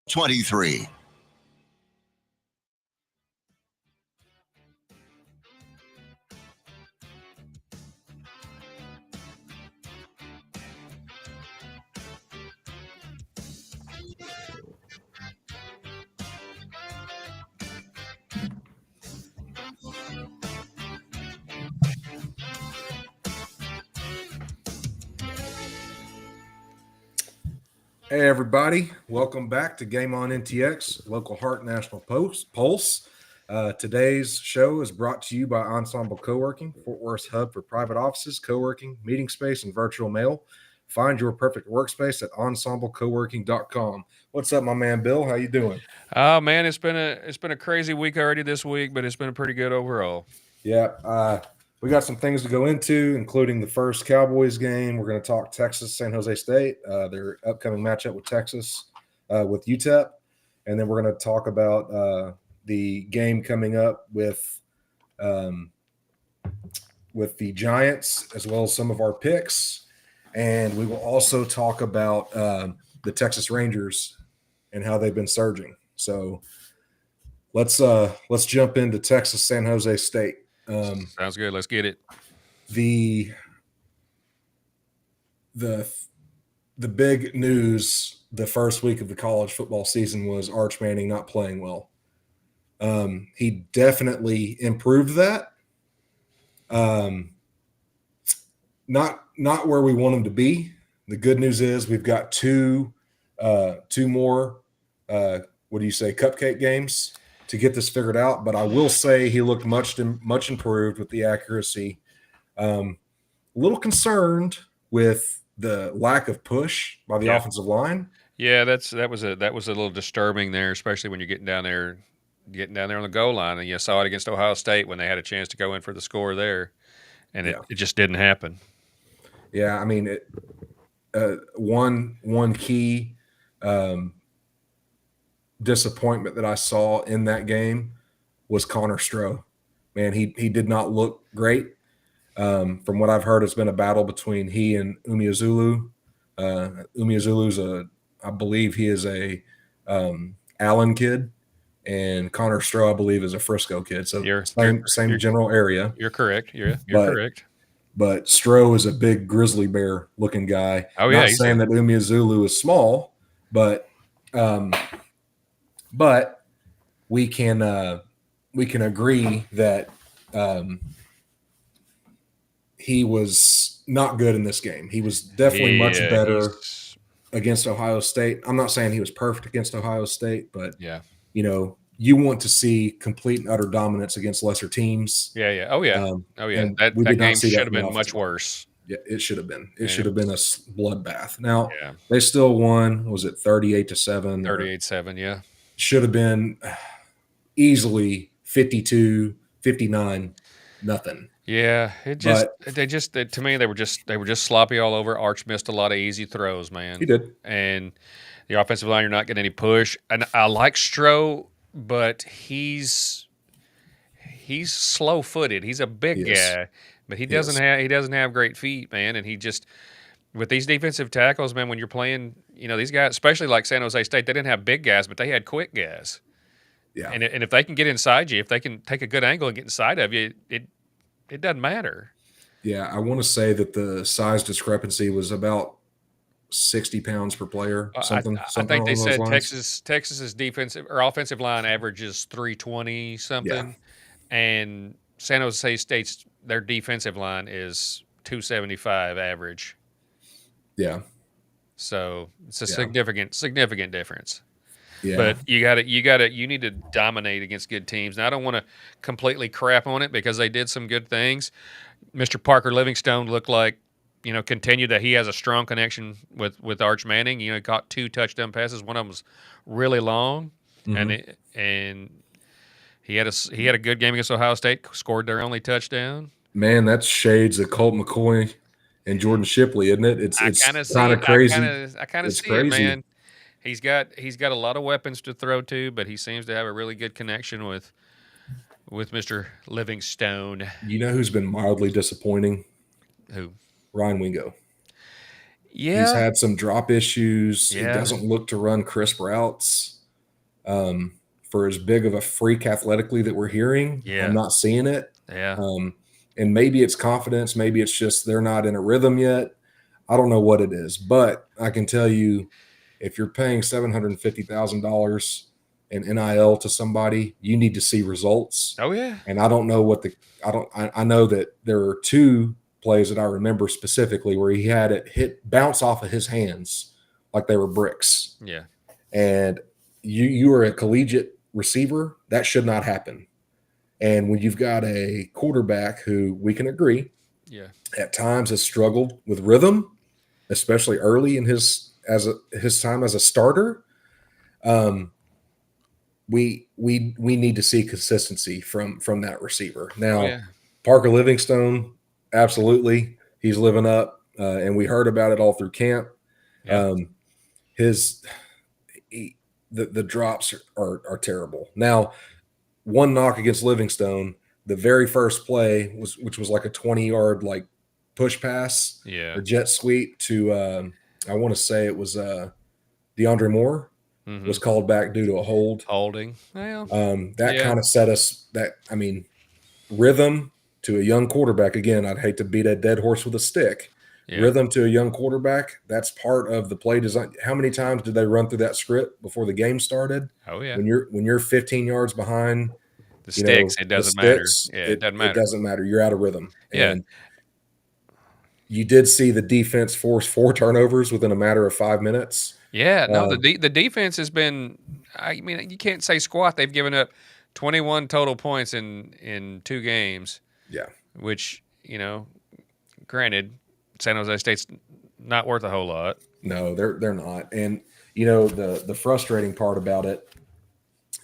23. Hey everybody, welcome back to Game on NTX, local Heart National Pulse. Today's show is brought to you by Ensemble Co-working, Fort Worth's hub for private offices, co-working, meeting space, and virtual mail. Find your perfect workspace at ensemblecoworking.com. What's up, my man Bill? How you doing? Oh man, it's been a crazy week already this week, but it's been pretty good overall. Yeah, we got some things to go into, including the first Cowboys game. We're going to talk Texas, San Jose State, their upcoming matchup with Texas, with UTEP. And then we're going to talk about the game coming up with the Giants, as well as some of our picks. And we will also talk about the Texas Rangers and how they've been surging. So let's jump into Texas, San Jose State. Sounds good. Let's get it. The big news the first week of the college football season was Arch Manning not playing well. He definitely improved that. Not where we want him to be. The good news is we've got two more cupcake games to get this figured out. But I will say he looked much improved with the accuracy. A little concerned with the lack of push by the offensive line. Yeah, that was a little disturbing there, especially when you're getting down there on the goal line, and you saw it against Ohio State when they had a chance to go in for the score there, and it just didn't happen. Yeah, I mean, one key disappointment that I saw in that game was Connor Stroh. Man, he did not look great. From what I've heard, it's been a battle between he and Umeozulu. Umeozulu's I believe he is a Allen kid, and Connor Stroh, I believe, is a Frisco kid. So same general area. You're correct. You're correct. But Stroh is a big grizzly bear looking guy. Oh yeah, not saying that Umeozulu is small, but we can agree that he was not good in this game. He was definitely much better against Ohio State. I'm not saying he was perfect against Ohio State, but you want to see complete and utter dominance against lesser teams. Yeah. Oh yeah. That game should have been much worse. Yeah, it should have been. It should have been a bloodbath. Now they still won. Was it 38-7? 38-7. Yeah. Should have been easily 52-59, nothing. Yeah, to me they were just sloppy all over. Arch missed a lot of easy throws, man. He did. And the offensive line, you're not getting any push. And I like Stroh, but he's slow-footed. He's a big guy, but he doesn't have great feet, man. And he just, with these defensive tackles, man, when you're playing, these guys, especially like San Jose State, they didn't have big guys, but they had quick guys. Yeah. And if they can get inside you, if they can take a good angle and get inside of you, it doesn't matter. Yeah, I want to say that the size discrepancy was about 60 pounds per player. I think they said Texas's defensive or offensive line averages 320 something, and San Jose State's their defensive line is 275 average. Yeah. So it's a significant difference. Yeah. But you need to dominate against good teams. Now I don't want to completely crap on it because they did some good things. Mr. Parker Livingstone looked like, continued that he has a strong connection with Arch Manning. He caught 2 touchdown passes. One of them was really long, and he had a good game against Ohio State. Scored their only touchdown. Man, that's shades of Colt McCoy and Jordan Shipley, isn't it? I kind of It's see kind it. of crazy. I kind of It's see it, crazy. man. He's got a lot of weapons to throw to, but he seems to have a really good connection with Mr. Livingstone. You know who's been mildly disappointing? Who? Ryan Wingo. He's Yeah, had some drop issues. He yeah, doesn't look to run crisp routes. For as big of a freak athletically that we're hearing, I'm yeah, not seeing it. yeah. And maybe it's confidence. Maybe it's just they're not in a rhythm yet. I don't know what it is, but I can tell you, if you're paying $750,000 in NIL to somebody, you need to see results. Oh yeah, And I don't know what the I know that there are two plays that I remember specifically where he had it bounce off of his hands like they were bricks. yeah, And you are a collegiate receiver, that should not happen. And when you've got a quarterback who we can agree yeah. at times has struggled with rhythm, especially early in his time as a starter, um, we need to see consistency from that receiver. Oh Now, yeah, Parker Livingstone, absolutely, he's living up, and we heard about it all through camp. yeah, Um, his he, the drops are terrible. Now, one knock against Livingstone, the very first play which was like a 20-yard like push pass yeah. or jet sweep to I want to say it was DeAndre Moore Mm-hmm. was called back due to a hold. Holding. Well, That yeah, kind of set us that I mean rhythm to a young quarterback. Again, I'd hate to beat a dead horse with a stick. yeah. Rhythm to a young quarterback, that's part of the play design. How many times did they run through that script before the game started? Oh yeah. When you're 15 yards behind, The you know, sticks. It the doesn't matter. sticks, Yeah, it it doesn't it matter. doesn't matter. You're out of rhythm. Yeah, And you did see the defense force 4 turnovers within a matter of 5 minutes. yeah. No, Um, the defense has been. I mean, you can't say squat. They've given up 21 total points in 2 games, yeah, which granted, San Jose State's not worth a whole lot. no, they're not. And the frustrating part about it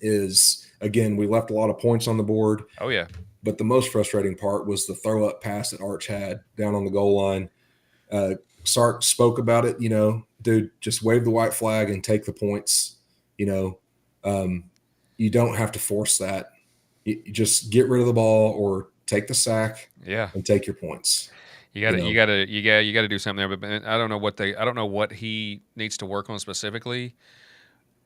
is again, we left a lot of points on the board, Oh yeah, but the most frustrating part was the throw up pass that Arch had down on the goal line. Uh, Sark spoke about it, dude, just wave the white flag and take the points. You know, um, you don't have to force that. You just get rid of the ball or take the sack yeah. and take your points. You You got to you know, got to you got to do something there. But man, I don't know what he needs to work on specifically.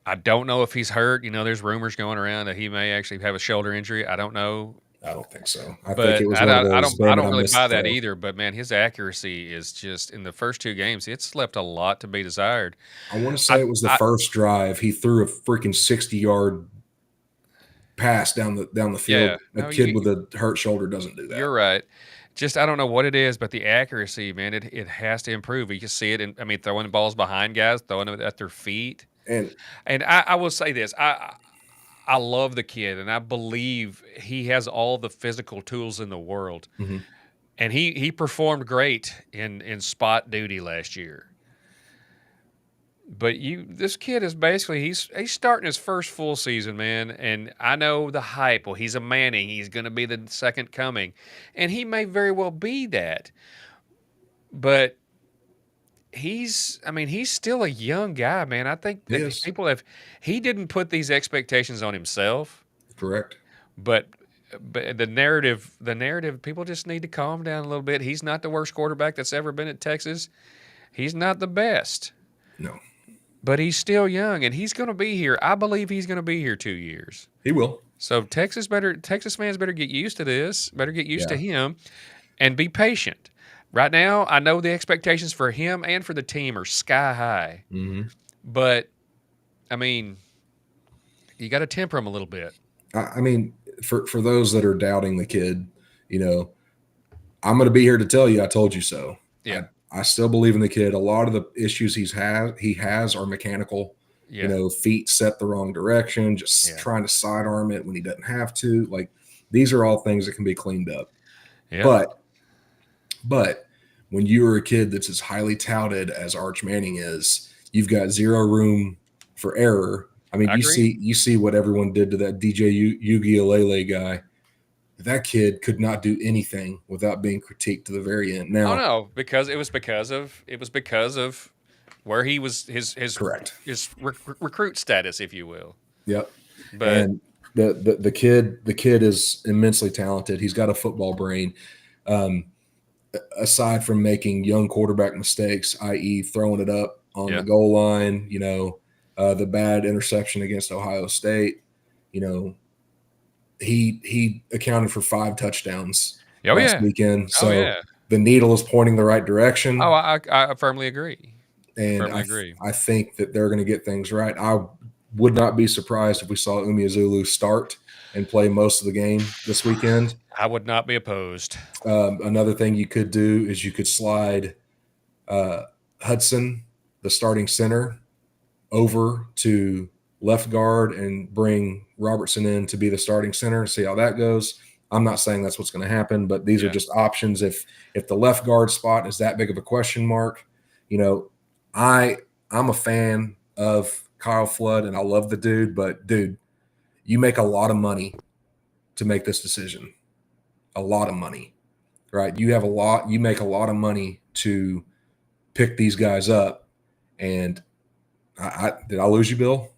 I don't know if he's hurt. There's rumors going around that he may actually have a shoulder injury. I don't know. I don't think so. I think But it was I one of don't, I those, don't, I damn it, don't I really missed buy the that throw. either. But man, his accuracy is just in the first 2 games. It's left a lot to be desired. I want to say I, it was the I, first drive. He threw a freaking 60-yard pass down the yeah, field. A no, kid with a hurt shoulder doesn't do you're that. right. Just I don't know what it is, but the accuracy, man, it has to improve. You can see it. I mean, throwing balls behind guys, throwing it at their feet. And And I will say this: I love the kid, and I believe he has all the physical tools in the world. mhm, And he performed great in spot duty last year. But this kid is basically he's starting his first full season, man. And I know the hype. Well, he's a Manning. He's going to be the second coming, and he may very well be that. But I mean, he's still a young guy, man. I think he that is he didn't put these expectations on himself, correct. but the narrative, people just need to calm down a little bit. He's not the worst quarterback that's ever been at Texas. He's not the best, No, but he's still young, and he's going to be here. I believe he's going to be here 2 years. he will. So Texas fans better get used to this. Better get used to Yeah. him, and be patient. Right now, I know the expectations for him and for the team are sky high, Hmm. but I mean, you got to temper him a little bit. I mean, for those that are doubting the kid, you know, I'm going to be here to tell you, I told you so. Yeah, I still believe in the kid. A lot of the issues he has are mechanical. yeah, Feet set the wrong direction, just yeah, trying to sidearm it when he doesn't have to. Like these are all things that can be cleaned up. yeah. But when you are a kid that's as highly touted as Arch Manning is, you've got zero room for error. I mean, I you agree. see what everyone did to that DJ Ugielele guy. that kid could not do anything without being critiqued to the very end. Oh Now, no, because it was because of where he was correct. his recruit status, if you will. Yep. But And the kid is immensely talented. He's got a football brain. Um, Aside from making young quarterback mistakes, i.e., throwing it up on the yeah, goal line, the bad interception against Ohio State, you know, he accounted for 5 touchdowns oh last yeah, weekend. oh So yeah, the needle is pointing the right oh direction, I firmly agree. I and firmly I agree. I think that they're going to get things right. I would not be surprised if we saw Umeozulu start and play most of the game this weekend. I would not be opposed. Another thing you could do is you could slide uh, Hudson, the starting center, over to left guard and bring Robertson in to be the starting center and see how that goes. I'm not saying that's what's going to happen, but these are Yeah, just options. If the left guard spot is that big of a question mark, you know, I I'm a fan of Kyle Flood and I love the dude, but dude, you make a lot of money to make this decision. A lot of money, right? You make a lot of money to pick these guys up. And did I lose you, Bill?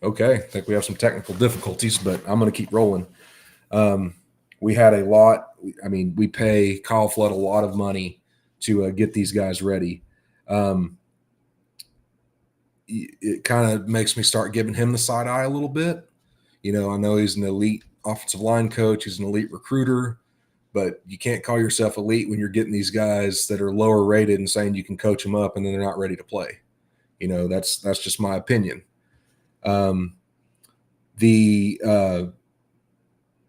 Okay, I think we have some technical difficulties, but I'm going to keep rolling. Um, we had a lot. I mean, we pay Kyle Flood a lot of money to get these guys ready. Um, it kind of makes me start giving him the side eye a little bit. I know he's an elite offensive line coach. He's an elite recruiter, but you can't call yourself elite when you're getting these guys that are lower rated and saying you can coach them up and then they're not ready to play. That's just my opinion. Um, the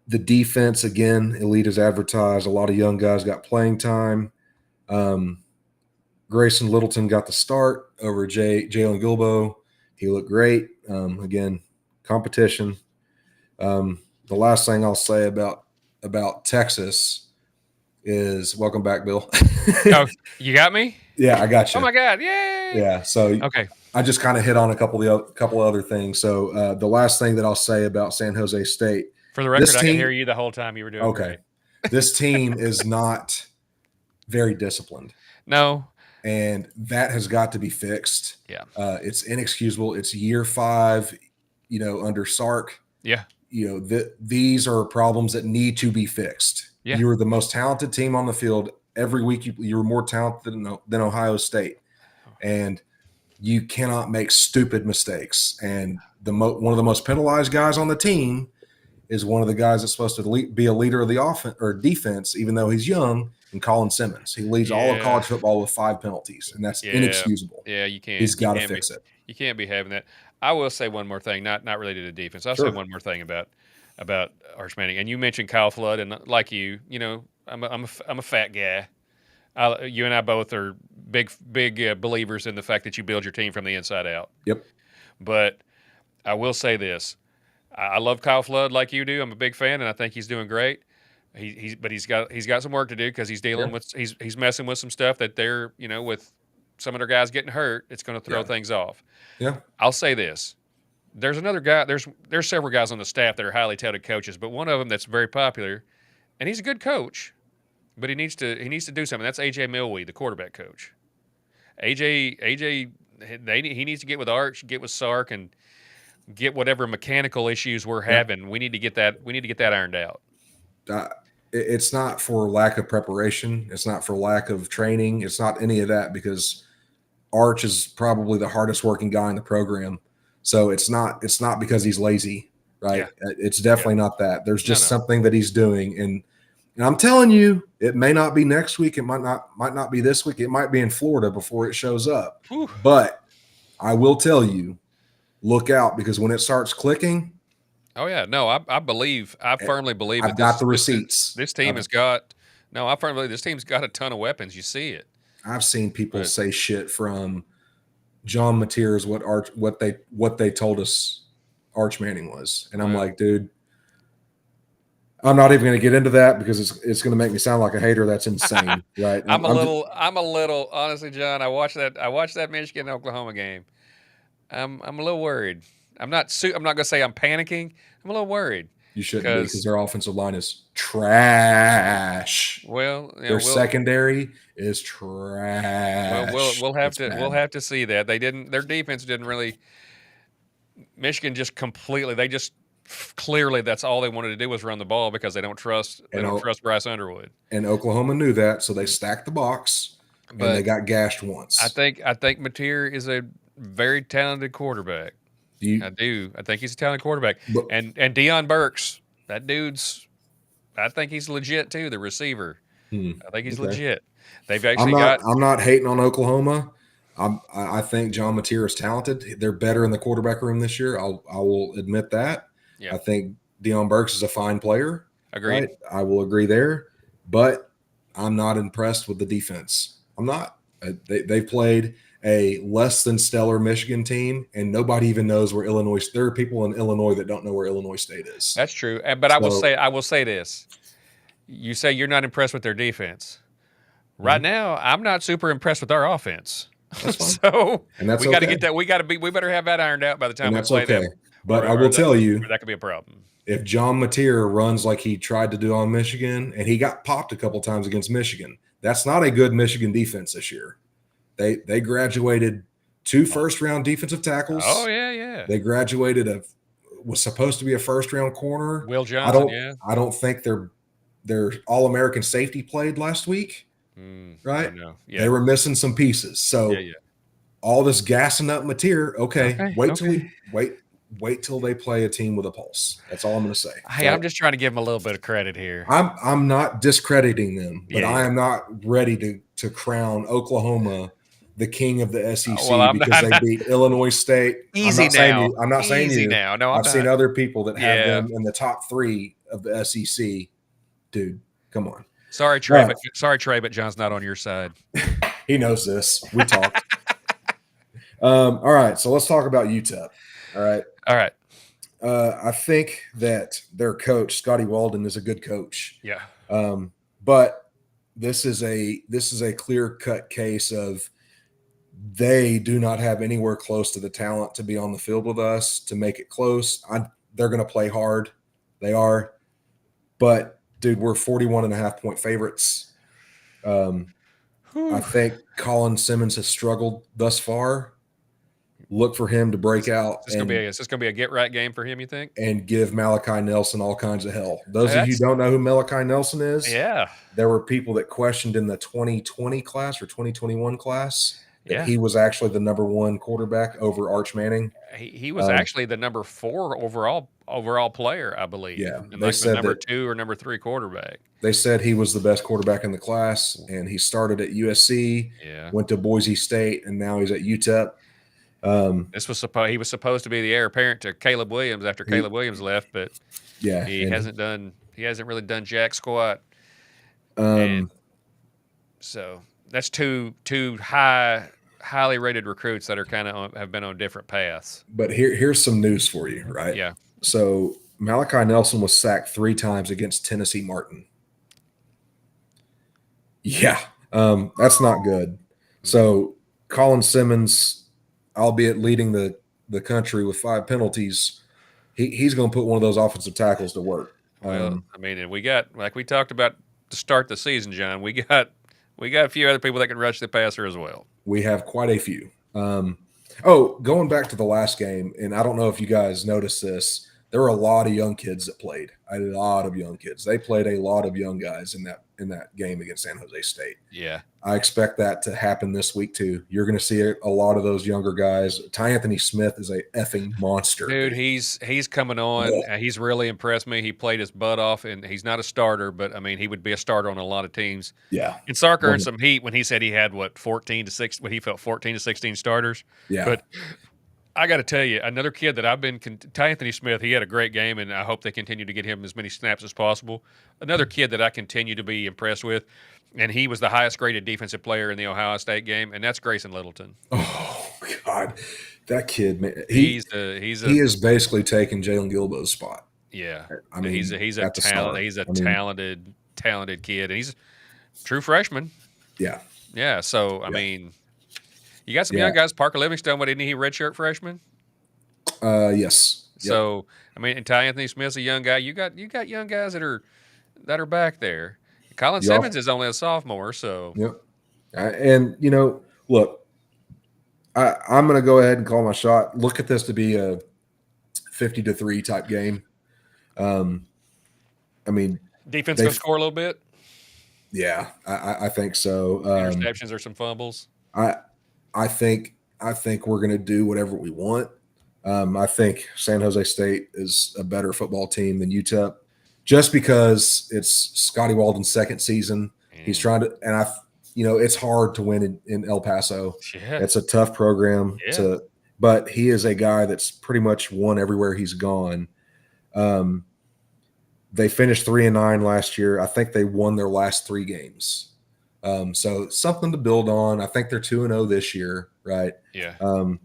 defense, again, elite as advertised. A lot of young guys got playing time. Grayson Littleton got the start over Jalen Gilbo. He looked great. Again, competition. The last thing I'll say about Texas is welcome back, Bill. oh, you got me. Yeah, I got Oh you. my God, yay. Yeah, so Okay, I just kind of hit on a couple of other things. So the last thing that I'll say about San Jose State, for the record, this I could hear team, you the whole time. You were doing okay, great. this team is not very disciplined, No, and that has got to be fixed. yeah, It's inexcusable. It's year 5, under Sark. yeah, These are problems that need to be fixed. yeah, You're the most talented team on the field every week. You're more talented than Ohio State, and you cannot make stupid mistakes. And one of the most penalized guys on the team is one of the guys that's supposed to be a leader of the offense or defense, even though he's young. And Colin Simmons, he leads all of yeah, college football with 5 penalties, and that's yeah, inexcusable. yeah. You He's can't, you got to can't be, fix it. you can't be having that. I will say one more thing, not related to defense. I'll say Sure. one more thing about Arch Manning. And you mentioned Kyle Flood, and like I'm a fat guy. You and I both are big believers in the fact that you build your team from the inside out. Yep. But I will say this: I love Kyle Flood like you do. I'm a big fan, and I think he's doing great. But he's got some work to do because he's Yeah. dealing with he's messing with some stuff that they're with some of their guys getting hurt. It's going to throw Yeah. things off. Yeah. I'll say this: there's another guy. There's several guys on the staff that are highly touted coaches, but one of them that's very popular, and he's a good coach, but he needs to do something. That's AJ Milwee, the quarterback coach. AJ he needs to get with Arch, get with Sark, and get whatever mechanical issues we're Yeah. having. We need to get that ironed out. It's not for lack of preparation. It's not for lack of training. It's not any of that, because Arch is probably the hardest working guy in the program. So it's not because he's lazy, right? Yeah. It's Yeah. definitely not that. There's just No. something that he's doing, and I'm telling you, it may not be next week. It might not be this week. It might be in Florida before it shows up. Whew. But I will tell you, look out, because when it starts clicking, Oh yeah. No, I firmly believe I've that got the receipts. this team has got. No, I firmly believe this team's got a ton of weapons. You see it. I've seen people But say shit from John Mateers what they told us Arch Manning was, and I'm well, like, dude, I'm not even going to get into that because it's going to make me sound like a hater. That's insane, right? I'm a little honestly, John. I watched that Michigan Oklahoma game. I'm a little worried. I'm not going to say I'm panicking. I'm a little worried You shouldn't be, because because, their offensive line is trash. well, Their secondary is trash. we'll have It's to bad. see that. Their defense didn't really. Michigan just completely. They just clearly that's all they wanted to do was run the ball because they don't trust And Bryce Underwood. and Oklahoma knew that, so they stacked the box and they But got gashed once. I think Mateer is a very talented quarterback. Do you? I do. I think he's a talented quarterback. But And Deion Burks, that dude's. I think he's legit too. The receiver. I think he's okay. legit. They've actually got. I'm not hating on Oklahoma. I think John Mateer is talented. They're better in the quarterback room this year. I will admit that. Yeah. I think Deion Burks is a fine player. Agreed. Right. I will agree there. But I'm not impressed with the defense. I'm not. They played a less than stellar Michigan team, and nobody even knows where Illinois. There are people in Illinois that don't know where Illinois State is. That's true. But I will say this. You say you're not impressed with their defense. Right now, I'm not super impressed with our offense. That's fine. So And that's we got to okay. get that. We better have that ironed out by the time And we that's play okay. them. But I will tell you, that could be a problem. if John Mateer runs like he tried to do on Michigan, and he got popped a couple times against Michigan, that's not a good Michigan defense this year. They graduated 2 first-round defensive tackles. Oh yeah. They graduated was supposed to be a first-round corner. Will Johnson. I don't think their All-American safety played last week. Right? No. Yeah. They were missing some pieces. So all this gassing up Mateer, wait till they play a team with a pulse. That's all I'm going to say. Hey, I'm just trying to give them a little bit of credit here. I'm not discrediting them, but I am not ready to crown Oklahoma the king of the SEC because they beat Illinois State. Easy now. I'm not saying you. Now. No, I've seen other people that have them in the top 3 of the SEC. Dude, come on. Sorry, Trey, but John's not on your side. He knows this. We talked. All right, so let's talk about UTEP. All right. I think that their coach, Scotty Walden, is a good coach. Yeah. But this is a clear-cut case of they do not have anywhere close to the talent to be on the field with us to make it close. They're going to play hard. They are. But, dude, we're 41.5-point favorites. I think Colin Simmons has struggled thus far. Look for him to break out. Is this going to be a get-right game for him, you think? And give Malachi Nelson all kinds of hell. Those of you who don't know who Malachi Nelson is, there were people that questioned in the 2020 class or 2021 class that he was actually the number 1 quarterback over Arch Manning. He was actually the number 4 overall player, I believe. Yeah, and like the number 2 or number 3 quarterback. They said he was the best quarterback in the class, and he started at USC, went to Boise State, and now he's at UTEP. He was supposed to be the heir apparent to Caleb Williams after Caleb Williams left, but he hasn't really done jack squat. So that's two highly rated recruits that are have been on different paths. But here's some news for you, right? Yeah. So Malachi Nelson was sacked 3 times against Tennessee Martin. Yeah, that's not good. So Colin Simmons, albeit leading the country with 5 penalties, he's going to put one of those offensive tackles to work. Well, and we got, like we talked about to start the season, John, we got a few other people that can rush the passer as well. We have quite a few. Going back to the last game, and I don't know if you guys noticed this, there were a lot of young kids that played. A lot of young kids. They played a lot of young guys in that game against San Jose State. Yeah. I expect that to happen this week too. You're going to see a lot of those younger guys. Ty Anthony Smith is a effing monster. Dude, he's coming on. He's really impressed me. He played his butt off, and he's not a starter, but, I mean, he would be a starter on a lot of teams. Yeah. And Sark earned some heat when he said he had, 14 to 16 starters. Yeah. But I got to tell you, another kid that Ty Anthony Smith, he had a great game, and I hope they continue to get him as many snaps as possible. Another kid that I continue to be impressed with, and he was the highest graded defensive player in the Ohio State game, and that's Grayson Littleton. Oh, God. That kid, man. He is basically taking Jalen Gilbo's spot. Yeah. I mean, he's a talented kid, and he's a true freshman. Yeah. Yeah, so, I mean, you got some young guys. Parker Livingstone, didn't he redshirt freshman? Yes. Yep. So I mean, and Ty Anthony Smith's a young guy. You got young guys that are back there. Colin You Simmons off. is only a sophomore, so Yep. And look, I'm going to go ahead and call my shot. Look at this to be a 50-3 type game. Um, I mean, defense they, gonna score a little bit. yeah, I think so. Interceptions or some fumbles. I I think we're going to do whatever we want. I think San Jose State is a better football team than UTEP, just because it's Scotty Walden's second season. He's And trying to, and it's hard to win in El Paso. yeah, It's a tough program yeah, but he is a guy that's pretty much won everywhere he's gone. Um, they finished 3-9 last year. I think they won their last 3 games. So something to build on. I think they're 2-0 this year, right? yeah, Um,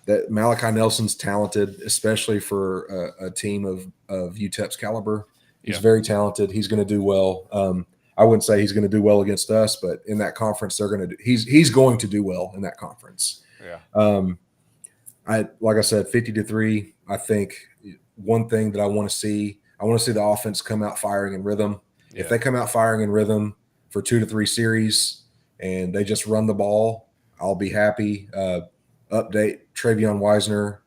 that Malachi Nelson's talented, especially for a team of UTEP's caliber. He's yeah, very talented. He's going to do well. I wouldn't say he's going to do well against us, but in that conference, they're going to do. He's going to do well in that conference. yeah, Like I said, 50-3. I think one thing that I want to see the offense come out firing in rhythm. If yeah. they come out firing in rhythm for 2 to 3 series and they just run the ball, I'll be happy. Update Travion Wisner.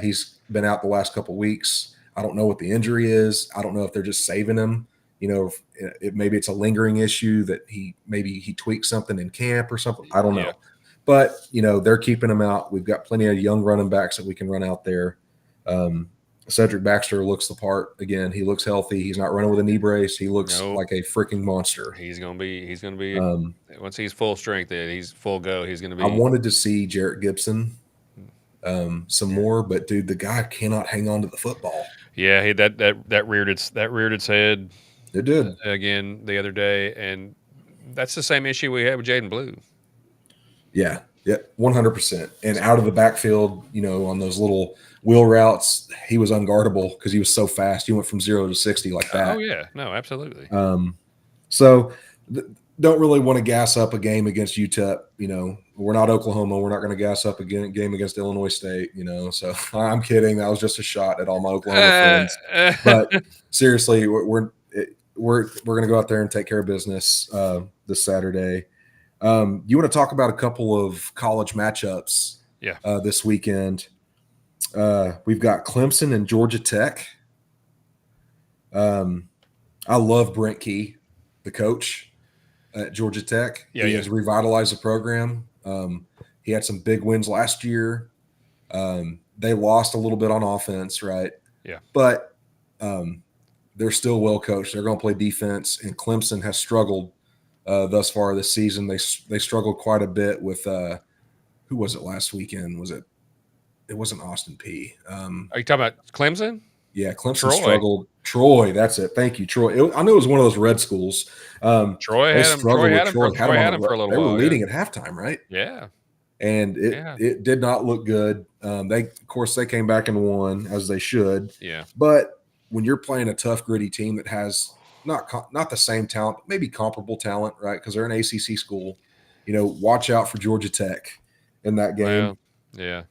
He's been out the last couple of weeks. I don't know what the injury is. I don't know if they're just saving him. Maybe it's a lingering issue that he tweaked something in camp or something. I don't Yeah. know. But they're keeping him out. We've got plenty of young running backs that we can run out there. Cedric Baxter looks the part again. He looks healthy. He's not running with a knee brace. He looks Nope. like a freaking monster. He's gonna be Um, once he's full strength, he's full go. He's gonna I be. wanted to see Jarrett Gibson some more, but dude, the guy cannot hang on to the football. Yeah, that reared its head It did. again the other day, and that's the same issue we had with Jaden Blue. Yeah, 100%. And out of the backfield, on those little wheel routes, he was unguardable because he was so fast. He went from 0 to 60 like that. Oh yeah, no, absolutely. So don't really want to gas up a game against UTEP. We're not Oklahoma. We're not going to gas up a game against Illinois State. So I'm kidding. That was just a shot at all my Oklahoma friends. But seriously, we're going to go out there and take care of business this Saturday. You want to talk about a couple of college matchups? Yeah. This weekend. We've got Clemson and Georgia Tech. I love Brent Key, the coach at Georgia Tech. Yeah, he yeah. has revitalized the program. He had some big wins last year. They lost a little bit on offense, right? Yeah. But they're still well coached. They're going to play defense, and Clemson has struggled thus far this season. They struggled quite a bit with who was it last weekend? It wasn't Austin P. Are you talking about Clemson? Yeah, Clemson Troy. struggled. Troy, that's it. Thank you, Troy. I knew it was one of those red schools. Troy had him. Troy had him for a little while. They were leading at halftime, right? Yeah. And it did not look good. They came back and won as they should. Yeah. But when you're playing a tough, gritty team that has not the same talent, but maybe comparable talent, right? Because they're an ACC school. Watch out for Georgia Tech in that game. Well, yeah.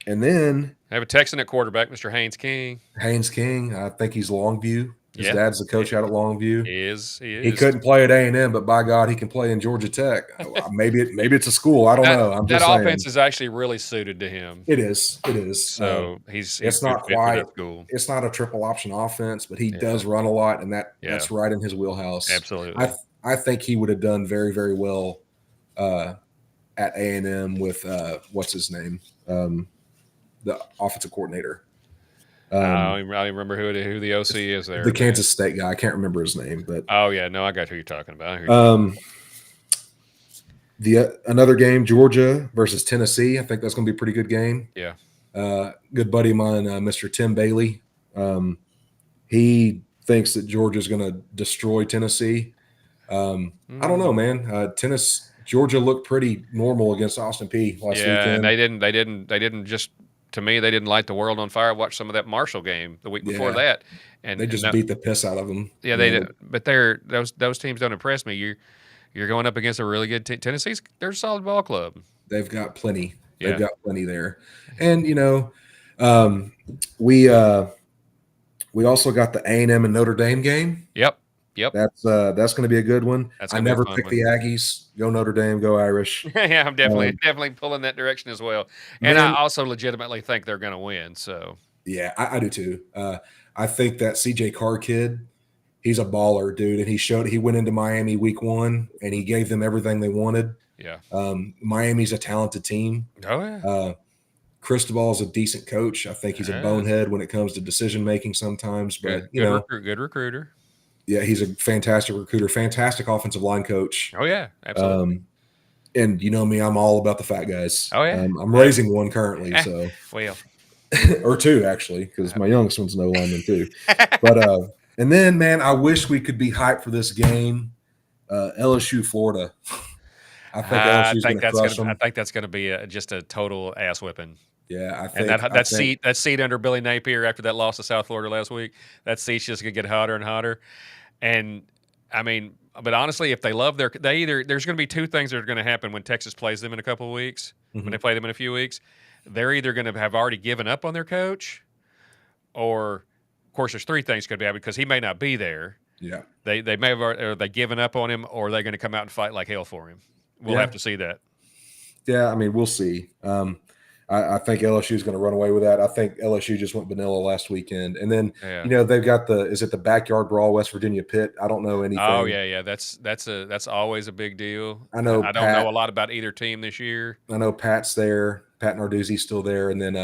And then I have a Texan at quarterback, Mr. Haynes King. Haynes King, I think he's Longview. His dad's the coach out at Longview. He is. He couldn't play at A&M, but by God, he can play in Georgia Tech. Maybe it's a school. I don't know. I'm just saying. That offense is actually really suited to him. It is. So it's not quite. It's not a triple option offense, but he does run a lot, and that's right in his wheelhouse. Absolutely. I think he would have done very, very well at A&M with what's his name, the offensive coordinator. I don't remember who the OC is there. The Kansas State guy. I can't remember his name, but oh yeah, no, I got who you're talking about. Another game, Georgia versus Tennessee. I think that's going to be a pretty good game. Yeah. Good buddy of mine, Mr. Tim Bailey. He thinks that Georgia's going to destroy Tennessee. I don't know, man. Georgia looked pretty normal against Austin P last weekend. Yeah, and they didn't just. To me, they didn't light the world on fire. I watched some of that Marshall game the week before that, and they just beat the piss out of them. Yeah, they did. But those teams don't impress me. You're going up against a really good team. Tennessee's they're a solid ball club. They've got plenty. They've got plenty there, and We also got the A&M and Notre Dame game. Yep. That's going to be a good one. That's I gonna be a never fun picked one. the Aggies. Go Notre Dame. Go Irish. Yeah, I'm definitely pulling that direction as well. And I Man, also legitimately think they're going to win. So yeah, I do too. I think that CJ Carr kid, he's a baller, dude, and he went into Miami week 1 and he gave them everything they wanted. yeah. Miami's a talented team. Oh yeah. Cristobal is a decent coach. I think he's a Yeah. bonehead when it comes to decision making sometimes, but Good recruiter. yeah, he's a fantastic recruiter, fantastic offensive line coach. Oh yeah, absolutely. And you know me, I'm all about the fat guys. Oh yeah. I'm raising one currently, so Well. or two actually, because my youngest one's no lineman too. But and then man, I wish we could be hyped for this game, LSU Florida. I think LSU is going to crush them. I think that's going to be just a total ass whipping. Yeah, I And think that seat under Billy Napier after that loss to South Florida last week, that seat's just gonna get hotter and hotter. And I mean, but honestly, if they love there's gonna be two things that are gonna happen when Texas plays them in a couple of weeks. When they play them in a few weeks, they're either gonna have already given up on their coach, or of course, there's three things could be happening because he may not be there. Yeah, They may have or they given up on him, or they're gonna come out and fight like hell for him. We'll have to see that. Yeah, I mean, we'll see. I think LSU is going to run away with that. I think LSU just went vanilla last weekend, and then they've got the backyard brawl, West Virginia Pitt. I don't know anything. Oh yeah. That's always a big deal. I know. I don't know a lot about either team this year. I know Pat's there. Pat Narduzzi's still there, and then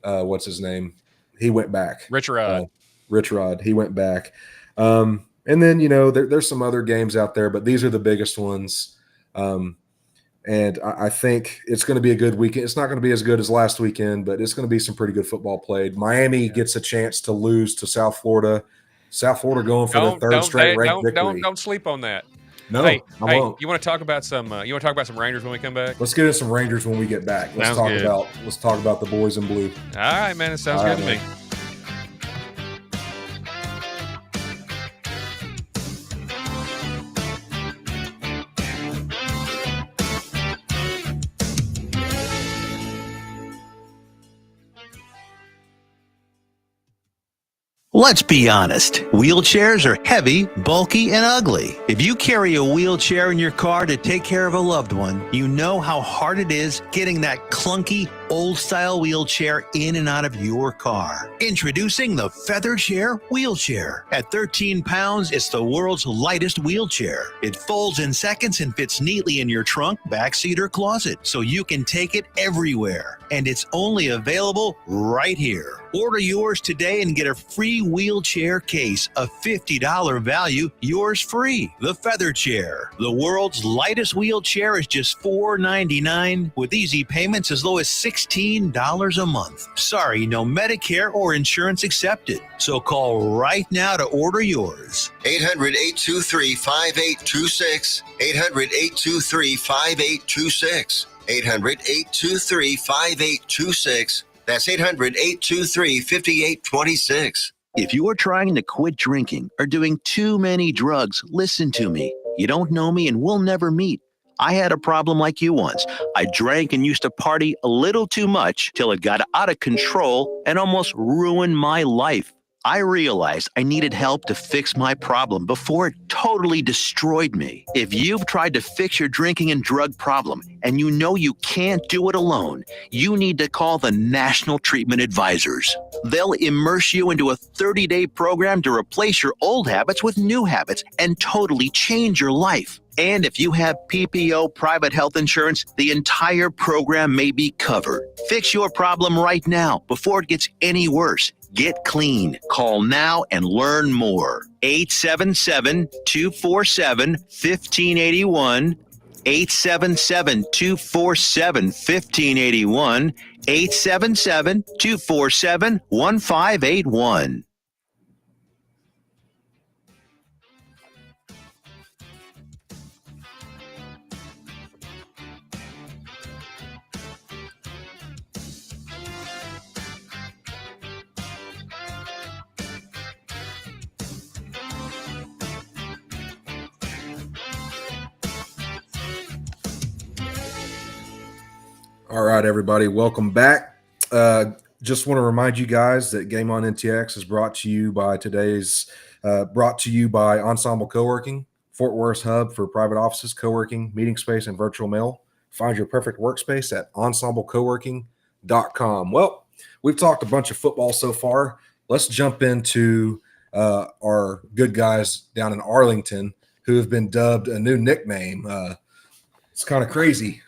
what's his name? He went back. Rich Rod. He went back. And then there's some other games out there, but these are the biggest ones. And I think it's going to be a good weekend. It's not going to be as good as last weekend, but it's going to be some pretty good football played. Miami gets a chance to lose to South Florida. South Florida going for their third straight ranked victory. Don't sleep on that. No, I won't. You want to talk about some? You want to talk about some Rangers when we come back? Let's get into some Rangers when we get back. Let's talk about the boys in blue. All right, man. It sounds good to me. Let's be honest, wheelchairs are heavy, bulky, and ugly. If you carry a wheelchair in your car to take care of a loved one, you know how hard it is getting that clunky, old-style wheelchair in and out of your car. Introducing the Feather Chair Wheelchair. At 13 pounds, it's the world's lightest wheelchair. It folds in seconds and fits neatly in your trunk, backseat, or closet, so you can take it everywhere. And it's only available right here. Order yours today and get a free wheelchair case, a $50 value, yours free. The Feather Chair, the world's lightest wheelchair, is just $4.99 with easy payments as low as $16 a month. Sorry, no Medicare or insurance accepted. So call right now to order yours. 800-823-5826. 800-823-5826. 800-823-5826. That's 800-823-5826. If you're trying to quit drinking or doing too many drugs, listen to me. You don't know me and we'll never meet. I had a problem like you once. I drank and used to party a little too much till it got out of control and almost ruined my life. I realized I needed help to fix my problem before it totally destroyed me. If you've tried to fix your drinking and drug problem and you know you can't do it alone, you need to call the National Treatment Advisors. They'll immerse you into a 30-day program to replace your old habits with new habits and totally change your life. And if you have PPO private health insurance, the entire program may be covered. Fix your problem right now before it gets any worse. Get clean. Call now and learn more. 877-247-1581. 877-247-1581. 877-247-1581. All right, everybody, welcome back. Just want to remind you guys that Game on NTX is brought to you by Ensemble Co-working, Fort Worth's hub for private offices, co-working, meeting space, and virtual mail. Find your perfect workspace at ensemblecoworking.com. Well, we've talked a bunch of football so far. Let's jump into our good guys down in Arlington who have been dubbed a new nickname. It's kind of crazy.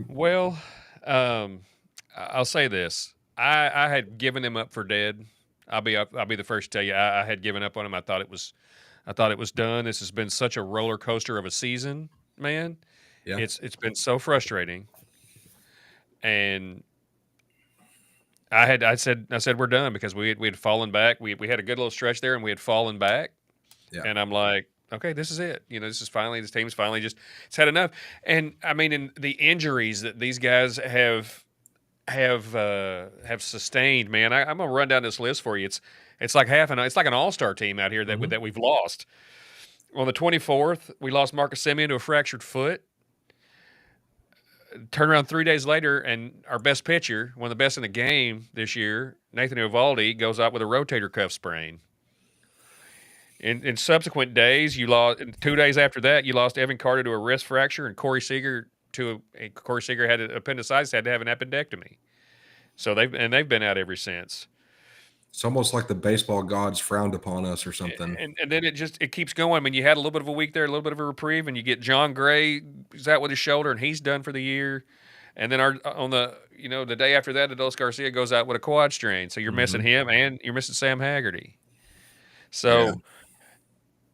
Well, I'll say this: I had given him up for dead. I'll be the first to tell you I had given up on him. I thought it was done. This has been such a roller coaster of a season, man. Yeah. It's been so frustrating, and I said we're done because we had fallen back. We had a good little stretch there, and we had fallen back. Yeah. And I'm like, okay, this is it. This team's finally it's had enough. And I mean, in the injuries that these guys have sustained, man. I'm gonna run down this list for you. It's like it's like an all-star team out here that we've lost. On the 24th, we lost Marcus Simeon to a fractured foot. Turn around 3 days later, and our best pitcher, one of the best in the game this year, Nathan Eovaldi, goes out with a rotator cuff sprain. In subsequent days, you lost. 2 days after that, you lost Evan Carter to a wrist fracture, and Corey Seager had appendicitis, had to have an appendectomy. So they've been out ever since. It's almost like the baseball gods frowned upon us or something. And then it keeps going. I mean, you had a little bit of a week there, a little bit of a reprieve, and you get John Gray is out with his shoulder, and he's done for the year. And then the day after that, Adolis Garcia goes out with a quad strain. So you're missing him, and you're missing Sam Haggerty. So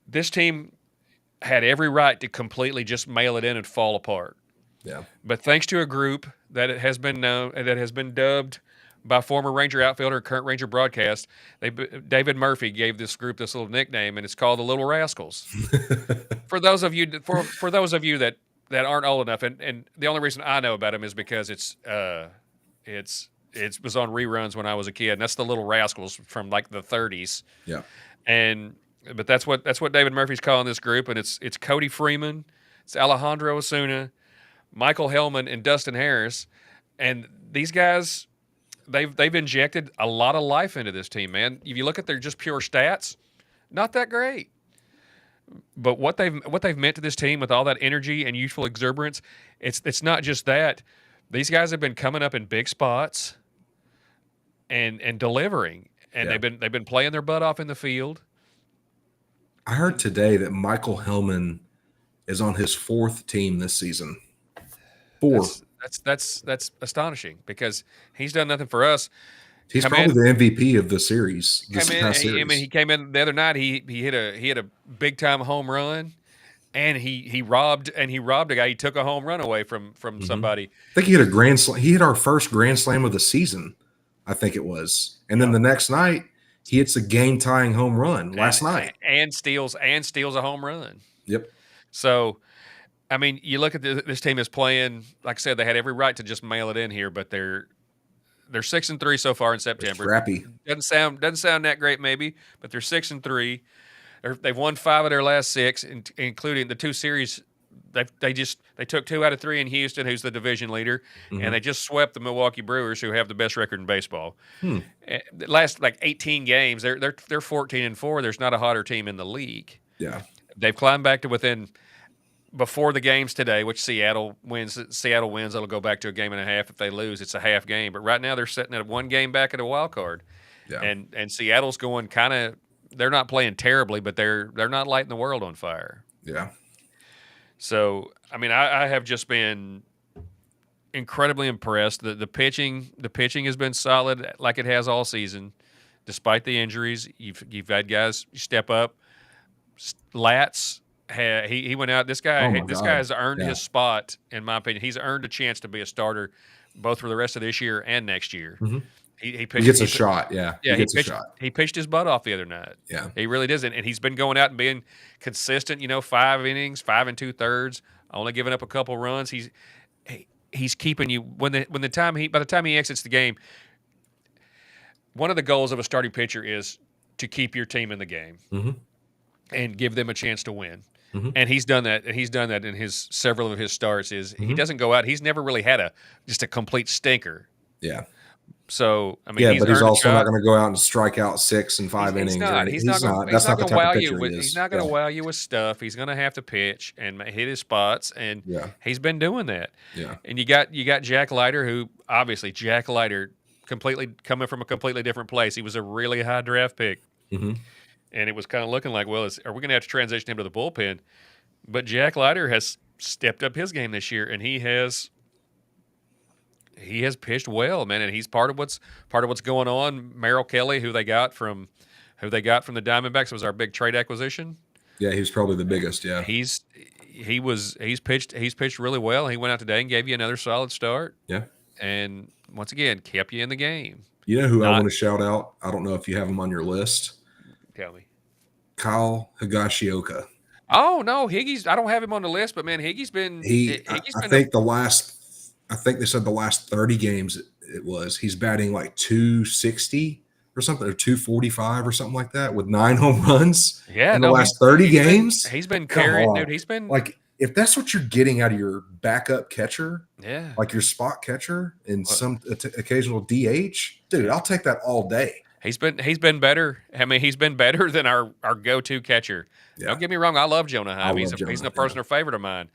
this team had every right to completely just mail it in and fall apart. Yeah. But thanks to a group that has been dubbed by former Ranger outfielder, current Ranger broadcast, David Murphy gave this group this little nickname, and it's called the Little Rascals. For those of you that aren't old enough, and the only reason I know about them is because it was on reruns when I was a kid, and that's the Little Rascals from like the 30s. Yeah. But that's what David Murphy's calling this group, and it's Cody Freeman, it's Alejandro Osuna, Michael Hellman, and Dustin Harris, and these guys, they've injected a lot of life into this team, man. If you look at their just pure stats, not that great, but what they've meant to this team with all that energy and youthful exuberance, it's not just that. These guys have been coming up in big spots and delivering, and they've been playing their butt off in the field. I heard today that Michael Hellman is on his 4th team this season. 4. That's astonishing because he's done nothing for us. He's probably the MVP of the series. He came in the other night. He hit a big time home run, and he robbed a guy. He took a home run away from somebody. I think he hit a grand slam. He hit our first grand slam of the season, I think it was. And then the next night, he hits a game-tying home run last night. And steals a home run. Yep. So, I mean, you look at this team is playing, like I said, they had every right to just mail it in here, but they're 6-3 so far in September. Scrappy. Doesn't sound that great, maybe, but they're 6-3. They've won 5 of their last 6, including the 2 series. They took 2 out of 3 in Houston, who's the division leader, and they just swept the Milwaukee Brewers, who have the best record in baseball. The last 18 games, they're 14-4. There's not a hotter team in the league. Yeah, they've climbed back to within. Before the games today, which Seattle wins, it'll go back to a game and a half. If they lose, it's a half game. But right now they're sitting at 1 game back at a wild card. Yeah. And Seattle's going kind of – they're not playing terribly, but they're not lighting the world on fire. Yeah. So, I mean, I have just been incredibly impressed. The pitching has been solid like it has all season, despite the injuries. You've had guys step up. Latz – he went out. This guy has earned his spot, in my opinion. He's earned a chance to be a starter, both for the rest of this year and next year. He gets a shot. Yeah, he gets a shot. He pitched his butt off the other night. Yeah, he really does, and he's been going out and being consistent. 5 innings, 5 2/3, only giving up a couple runs. He's keeping you by the time he exits the game. One of the goals of a starting pitcher is to keep your team in the game and give them a chance to win. And he's done that. And he's done that in several of his starts. He doesn't go out. He's never really had just a complete stinker. Yeah. So I mean, Yeah, he's but he's earned a also not shot. going to go out and strike out 6 and 5 innings. He's not. He's not He's going. not. He's That's not not the going to type of wow you pitcher he with. He's is. not going to Yeah. wow you with stuff. He's going to have to pitch and hit his spots, and Yeah. he's been doing that. Yeah. And you got Jack Leiter, who obviously Jack Leiter completely coming from a completely different place. He was a really high draft pick, Mm-hmm. and it was kind of looking like, well, are we going to have to transition him to the bullpen? But Jack Leiter has stepped up his game this year, and he has pitched well, man, and he's part of what's going on. Merrill Kelly, who they got from the Diamondbacks, was our big trade acquisition. Yeah, he was probably the biggest. Yeah. He's pitched really well. He went out today and gave you another solid start. Yeah. And once again, kept you in the game. You know who I want to shout out? I don't know if you have him on your list. Tell me. Kyle Higashioka. Oh no, Higgy's. I don't have him on the list, but man, Higgy's been. I think they said the last 30 games he's batting like 260 or something, or 245 or something like that, with 9 home runs in the last 30 games. He's been carrying, dude. He's been like, if that's what you're getting out of your backup catcher, yeah, like your spot catcher and some occasional DH, dude, I'll take that all day. He's been better. I mean, he's been better than our go-to catcher. Yeah. Don't get me wrong. I love Jonah Heim. He's a personal favorite of mine,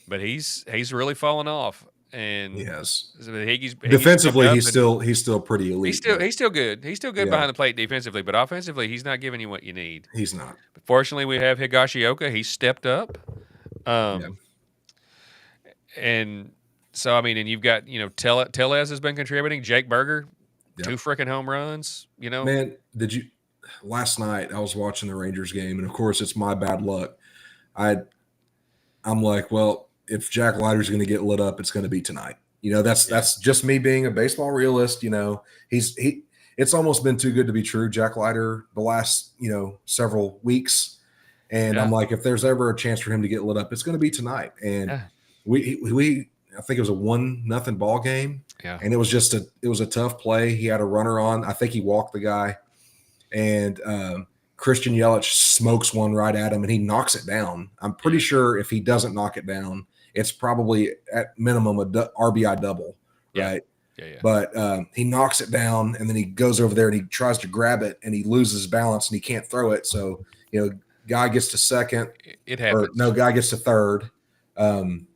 but he's really fallen off. And he has. Higgy's defensively, he's still pretty elite. He's still good. He's still good behind the plate defensively, but offensively, he's not giving you what you need. He's not. But fortunately, we have Higashioka. He's stepped up. And so I mean, and you've got Tellez has been contributing. Jake Berger, 2 freaking home runs. Man, last night I was watching the Rangers game, and of course it's my bad luck. I'm like, well, if Jack Leiter's going to get lit up, it's going to be tonight. That's just me being a baseball realist. It's almost been too good to be true, Jack Leiter, the last several weeks, and I'm like, if there's ever a chance for him to get lit up, it's going to be tonight. And we I think it was a 1-0 ball game. Yeah. And it was a tough play. He had a runner on. I think he walked the guy, and Christian Yelich smokes one right at him, and he knocks it down. I'm pretty sure if he doesn't knock it down, it's probably at minimum a RBI double, right? Yeah. But he knocks it down, and then he goes over there and he tries to grab it, and he loses balance and he can't throw it. So guy gets to second. It happens. Guy gets to third, and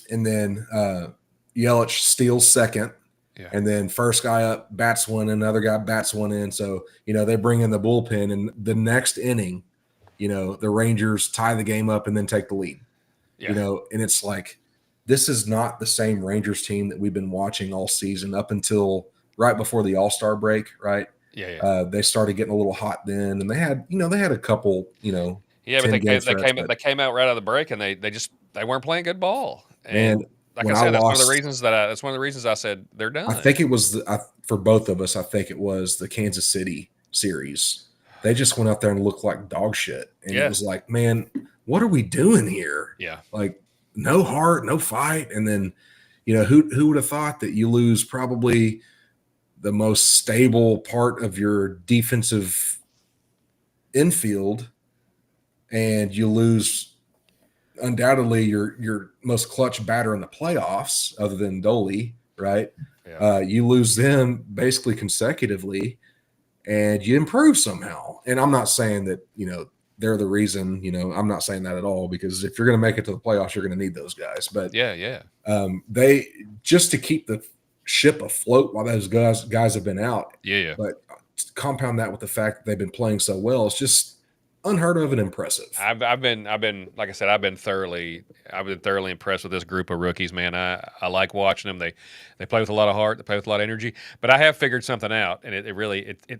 then Yelich steals second. Yeah. And then first guy up bats one, and another guy bats one in. So, they bring in the bullpen, and the next inning, the Rangers tie the game up and then take the lead. Yeah. And it's like, this is not the same Rangers team that we've been watching all season up until right before the All-Star break, right? Yeah. They started getting a little hot then, and they had a couple, Yeah, but they came out right out of the break, and they weren't playing good ball. And like I said, that's one of the reasons I said they're done. I think it was for both of us. I think it was the Kansas City series. They just went out there and looked like dog shit, and it was like, man, what are we doing here? Yeah, like no heart, no fight, and then who would have thought that you lose probably the most stable part of your defensive infield, and you lose undoubtedly your most clutch batter in the playoffs, other than Doley, right? Yeah. You lose them basically consecutively, and you improve somehow. And I'm not saying that they're the reason. I'm not saying that at all, because if you're going to make it to the playoffs, you're going to need those guys. But they just to keep the ship afloat while those guys have been out. Yeah. But compound that with the fact that they've been playing so well, it's just unheard of and impressive. I've been like I said, I've been thoroughly impressed with this group of rookies, man. I like watching them. They play with a lot of heart, they play with a lot of energy. But I have figured something out, and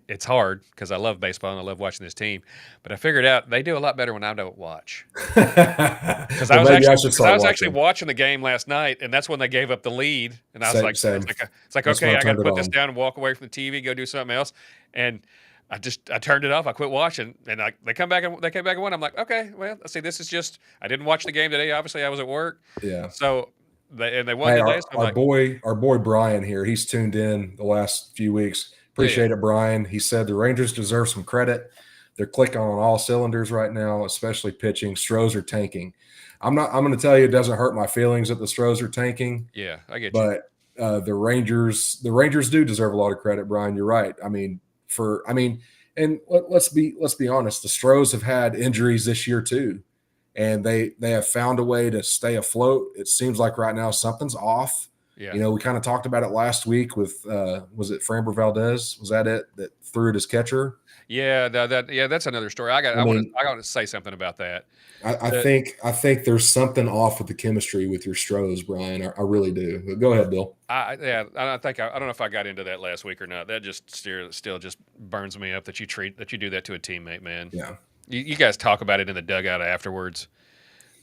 it's hard because I love baseball and I love watching this team. But I figured out they do a lot better when I don't watch. Because I was actually watching the game last night, and that's when they gave up the lead, and I was like, it's like okay, I got to put this down and walk away from the TV, go do something else, and I turned it off. I quit watching, and they came back and won. I'm like, okay, well, let's see. This is just I didn't watch the game today. Obviously, I was at work. Yeah. So they won today. So our boy Brian here. He's tuned in the last few weeks. Appreciate it, Brian. He said the Rangers deserve some credit. They're clicking on all cylinders right now, especially pitching. Stros are tanking. I'm going to tell you, it doesn't hurt my feelings that the Stros are tanking. Yeah, I get you. But the Rangers do deserve a lot of credit, Brian. You're right. And let's be honest. The Stros have had injuries this year too, and they have found a way to stay afloat. It seems like right now something's off. Yeah. We kind of talked about it last week with was it Framber Valdez? Was that it that threw it as catcher? Yeah, that's another story. I want to say something about that. I think there's something off with the chemistry with your Stros, Brian. I really do. Go ahead, Bill. I don't know if I got into that last week or not. That just still just burns me up that you do that to a teammate, man. Yeah. You guys talk about it in the dugout afterwards,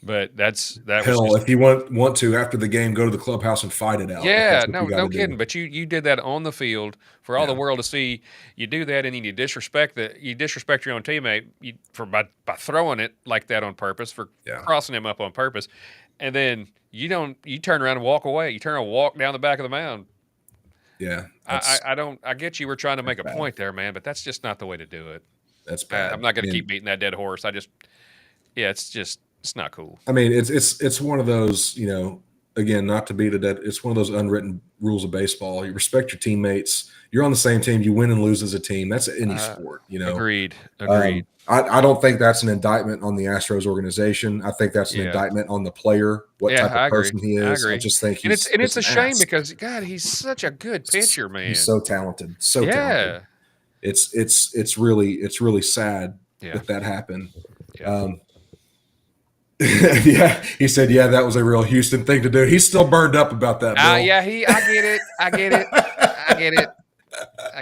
but hell, if you want to after the game, go to the clubhouse and fight it out. Yeah, no kidding. But you did that on the field for all the world to see. You do that, and then you disrespect your own teammate by throwing it like that on purpose, for crossing him up on purpose, and then you turn around and walk away. You turn and walk down the back of the mound. Yeah, I get you were trying to make a point there, man, but that's just not the way to do it. That's bad. I'm not going to keep beating that dead horse. It's not cool. I mean, it's one of those, again, not to beat a dead. It's one of those unwritten rules of baseball. You respect your teammates. You're on the same team. You win and lose as a team. That's any sport, Agreed. I don't think that's an indictment on the Astros organization. I think that's an indictment on the player, what type of person he is. I just think it's a shame because God, he's such a good pitcher, man. He's so talented, talented. It's really sad that happened. Yeah. Yeah, he said, that was a real Houston thing to do. He's still burned up about that, Bill. I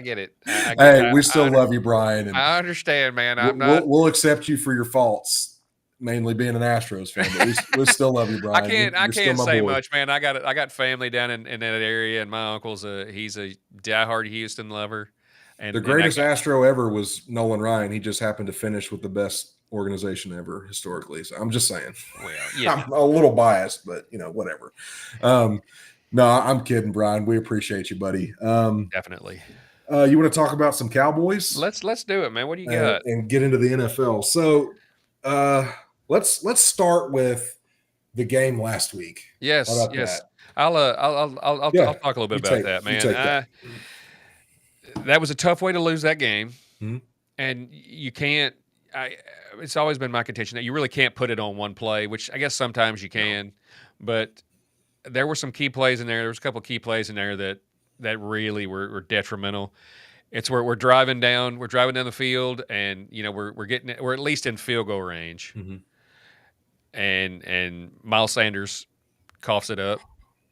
get it. Hey, we still love you, Brian. And I understand, man. We'll accept you for your faults, mainly being an Astros fan. But we still love you, Brian. I can't say much, man. I got family down in that area, and my uncle's he's a diehard Houston lover. And the greatest Astro ever was Nolan Ryan. He just happened to finish with the best organization ever historically. So I'm just saying. Well, yeah. I'm a little biased, but whatever. No, I'm kidding, Brian. We appreciate you, buddy. Definitely. You want to talk about some Cowboys? Let's do it, man. What do you got? And get into the NFL. So let's start with the game last week. Yes. That? I'll talk a little bit about that, man. That was a tough way to lose that game, and you can't. It's always been my contention that you really can't put it on one play, which I guess sometimes you can, but there were some key plays in there. There was a couple of key plays in there that really were detrimental. It's where we're driving down the field, and we're at least in field goal range, and Miles Sanders coughs it up,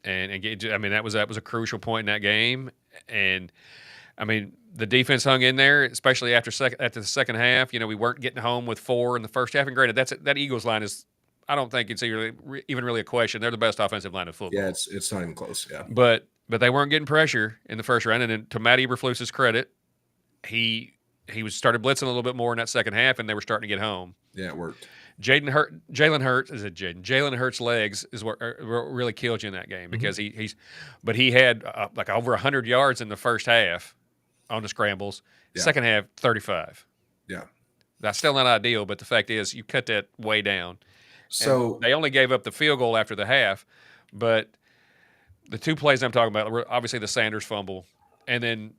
that was a crucial point in that game, and the defense hung in there, especially after the second half. We weren't getting home with 4 in the first half, and granted, that Eagles line is. I don't think it's even really a question. They're the best offensive line of football. Yeah, it's not even close. Yeah, but they weren't getting pressure in the first round. And then to Matt Eberflus's credit, he started blitzing a little bit more in that second half, and they were starting to get home. Yeah, it worked. Jalen Hurts' legs is what really killed you in that game because he had like over 100 yards in the first half on the scrambles. Yeah. Second half, 35. Yeah, that's still not ideal, but the fact is you cut that way down. So and they only gave up the field goal after the half, but the two plays I'm talking about were obviously the Sanders fumble, and then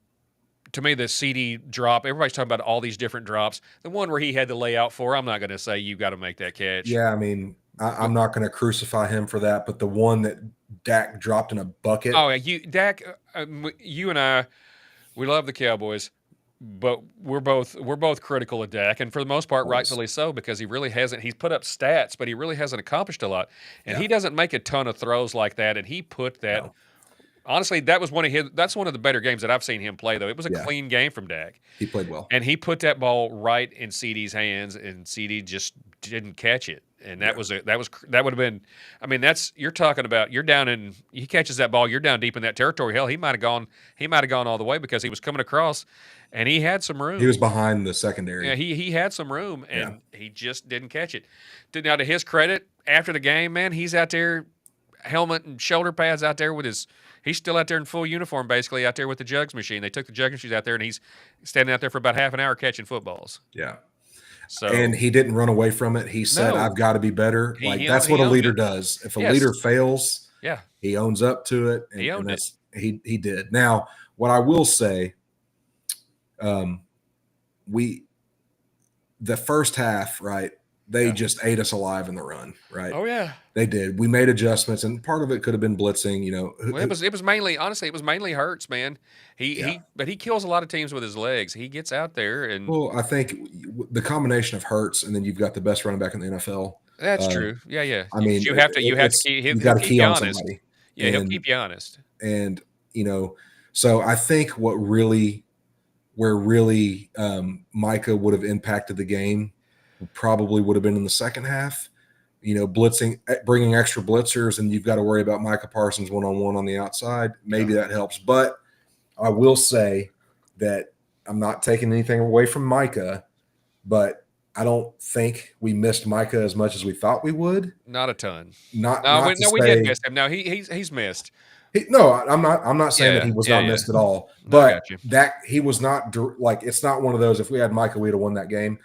to me the CD drop. Everybody's talking about all these different drops. The one where he had to lay out for, I'm not going to say you got to make that catch. Yeah, I'm not going to crucify him for that, but the one that Dak dropped in a bucket. Oh, yeah, Dak, you and I, we love the Cowboys. But we're both critical of Dak, and for the most part, rightfully so, because he really hasn't. He's put up stats, but he really hasn't accomplished a lot, and he doesn't make a ton of throws like that. And he put that. No. Honestly, that's one of the better games that I've seen him play. Though it was a clean game from Dak. He played well, and he put that ball right in CD's hands, and CD just didn't catch it. And that would have been. You're talking about. You're down in. He catches that ball. You're down deep in that territory. Hell, he might have gone all the way because he was coming across. And he had some room. He was behind the secondary. Yeah, he had some room, and he just didn't catch it. Now, to his credit, after the game, man, he's out there, helmet and shoulder pads out there with his – he's still out there in full uniform, basically, out there with the jugs machine. They took the jugs machine out there, and he's standing out there for about half an hour catching footballs. Yeah. So, and he didn't run away from it. He said, I've got to be better. That's what a leader does. If a leader fails, he owns up to it. And, he owned it. He did. Now, what I will say, the first half, right? They just ate us alive in the run, right? Oh yeah. They did. We made adjustments, and part of it could have been blitzing. Well, it was mainly, honestly, it was mainly Hurts, man. But he kills a lot of teams with his legs. He gets out there and Well, I think the combination of Hurts, and then you've got the best running back in the NFL. that's true. Yeah. I mean, you have to keep you he'll got to keep key you on honest. somebody. Yeah, he'll keep you honest. And so I think where really Micah would have impacted the game probably would have been in the second half. Blitzing, bringing extra blitzers, and you've got to worry about Micah Parsons one-on-one on the outside. Maybe that helps. But I will say that I'm not taking anything away from Micah, but I don't think we missed Micah as much as we thought we would. Not a ton. We did miss him. No, he's missed. I'm not saying that he was not missed at all, but that he was not it's not one of those. If we had Micah, we'd have won that game.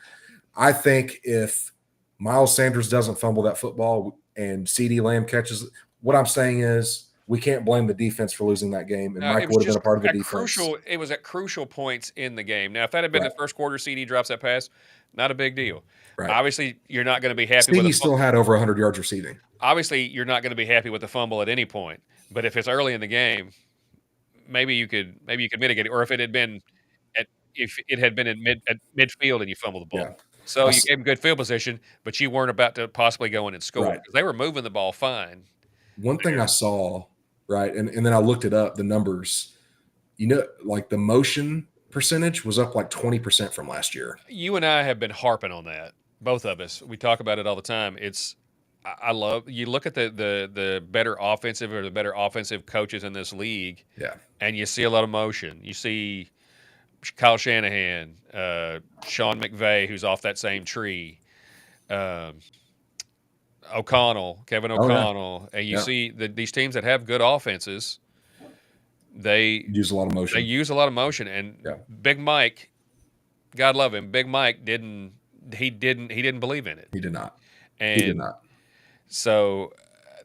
I think if Miles Sanders doesn't fumble that football and CeeDee Lamb catches, what I'm saying is we can't blame the defense for losing that game, and Micah would have been a part of the defense. It was at crucial points in the game. Now, if that had been the first quarter, CD drops that pass, not a big deal. Right. Obviously, you're not going to be happy with it. He still had over 100 yards receiving. Obviously, you're not going to be happy with the fumble at any point. But if it's early in the game, maybe you could mitigate it. Or if it had been at midfield and you fumbled the ball. Yeah. So you gave them good field position, but you weren't about to possibly go in and score because they were moving the ball fine. One thing I saw, right, and then I looked it up, the numbers, like the motion percentage was up like 20% from last year. You and I have been harping on that, both of us. We talk about it all the time. I love, you look at the better offensive or the better offensive coaches in this league, and you see a lot of motion. You see Kyle Shanahan, Sean McVay, who's off that same tree, Kevin O'Connell, and you see these teams that have good offenses, they use a lot of motion. And Big Mike, God love him, Big Mike didn't believe in it. He did not. So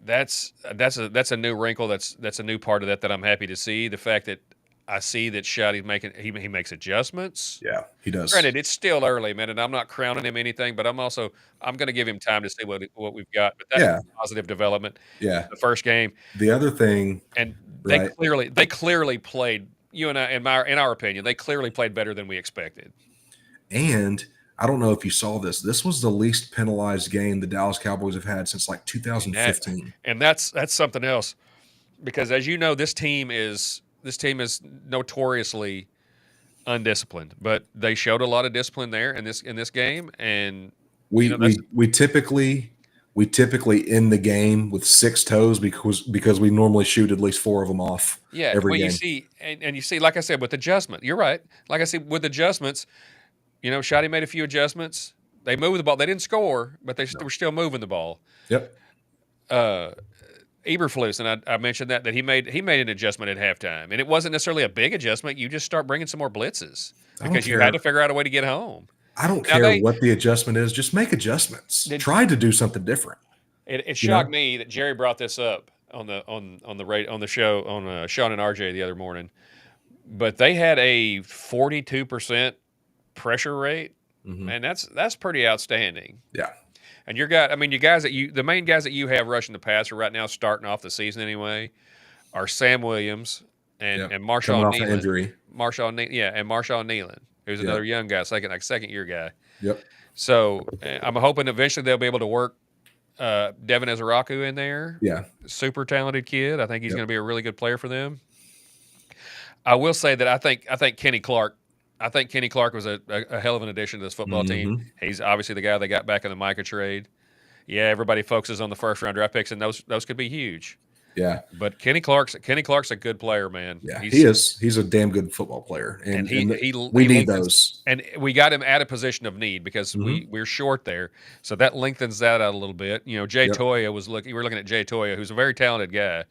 that's a new wrinkle. That's a new part of that I'm happy to see. The fact that I see that Shotty's he makes adjustments. Yeah, he does. Granted, it's still early, man, and I'm not crowning him anything, but I'm going to give him time to see what we've got. But that's a positive development. Yeah, the first game. The other thing, and they clearly played. You and I, in our opinion, they clearly played better than we expected. And I don't know if you saw this. This was the least penalized game the Dallas Cowboys have had since like 2015. And that's something else, because as you know, this team is notoriously undisciplined, but they showed a lot of discipline there in this game, and we typically end the game with 6 toes because we normally shoot at least 4 of them off. Yeah, every game. You see, like I said, with adjustment, you're right. Like I said, with adjustments, Shotty made a few adjustments. They moved the ball. They didn't score, but they were still moving the ball. Yep. Eberflus, and I mentioned that he made an adjustment at halftime, and it wasn't necessarily a big adjustment. You just start bringing some more blitzes because you had to figure out a way to get home. I don't care what the adjustment is; just make adjustments. Try to do something different. It shocked me that Jerry brought this up on the show on Sean and RJ the other morning, but they had a 42% pressure rate, and that's pretty outstanding. Yeah. And the main guys that you have rushing the passer right now, starting off the season anyway, are Sam Williams and Marshawn Nealon. Injury. Marshawn Nealon, who's another young guy, second year guy. Yep. So I'm hoping eventually they'll be able to work Devin Ezeraku in there. Yeah. Super talented kid. I think he's going to be a really good player for them. I will say that I think Kenny Clark. I think Kenny Clark was a hell of an addition to this football team. He's obviously the guy they got back in the Micah trade. Yeah, everybody focuses on the first round draft picks, and those could be huge. Yeah, but Kenny Clark's a good player, man. Yeah, he is. He's a damn good football player, and we need those. And we got him at a position of need because we're short there, so that lengthens that out a little bit. Jay Toya you were looking at Jay Toya, who's a very talented guy.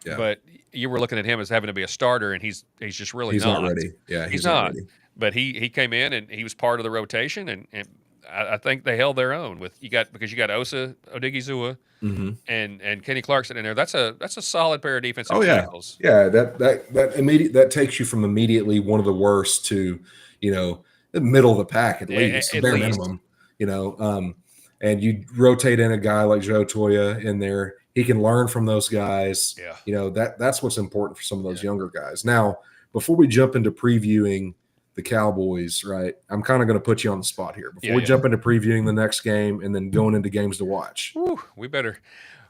Yeah. But you were looking at him as having to be a starter, and he's just really not ready. Yeah, he's not ready. But he came in and he was part of the rotation, and I think they held their own with because you got Osa Odigizua Mm-hmm. and Kenny Clarkson in there. That's a solid pair of defensive Oh yeah, tackles. yeah. That takes you from immediately one of the worst to, the middle of the pack at least, the At bare least. minimum. And you rotate in a guy like Joe Toya in there. He can learn from those guys. Yeah. That's what's important for some of those younger guys. Now, before we jump into previewing the Cowboys, right? I'm kind of going to put you on the spot here. Before we jump into previewing the next game and then going into games to watch. Whew, we better.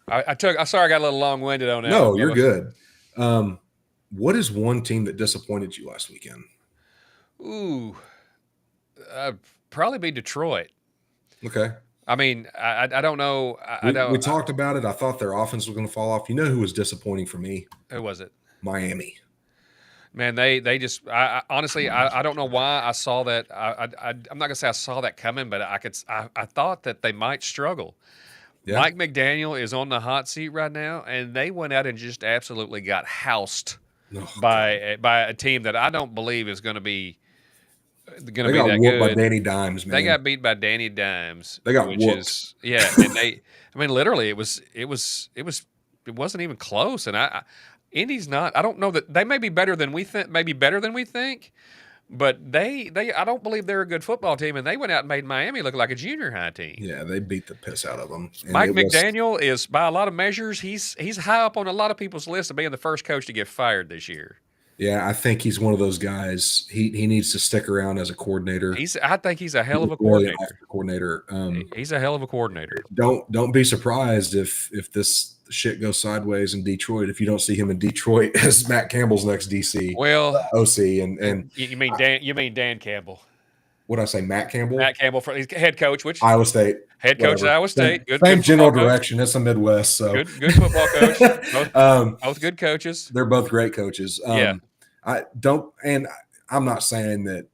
I'm sorry I got a little long-winded on that. No, one, you're good. What is one team that disappointed you last weekend? Ooh, probably be Detroit. Okay. I mean, I don't know. We talked about it. I thought their offense was going to fall off. You know who was disappointing for me? Who was it? Miami. Man, they just. Honestly, I don't know why I saw that. I'm not gonna say I saw that coming, but I thought that they might struggle. Yeah. Mike McDaniel is on the hot seat right now, and they went out and just absolutely got housed by a team that I don't believe is going to be that good. By Danny Dimes, man. They got beat by Danny Dimes. They got which whooped. is and they. I mean, literally, it wasn't even close. And Indy's not. I don't know that they may be better than we think. Maybe better than we think. But they I don't believe they're a good football team, and they went out and made Miami look like a junior high team. Yeah, they beat the piss out of them. And Mike McDaniel is, by a lot of measures, he's high up on a lot of people's list of being the first coach to get fired this year. Yeah, I think he's one of those guys. He needs to stick around as a coordinator. I think he's a hell of a coordinator. He's a hell of a coordinator. Don't be surprised if this shit goes sideways in Detroit if you don't see him in Detroit as Matt Campbell's next DC. Well, OC and you mean Dan Campbell? What did I say? Matt Campbell. Matt Campbell, he's head coach, which Iowa State. Head coach at Iowa State. Same general direction. It's the Midwest, so good football coach. Both good coaches. They're both great coaches. I'm not saying that.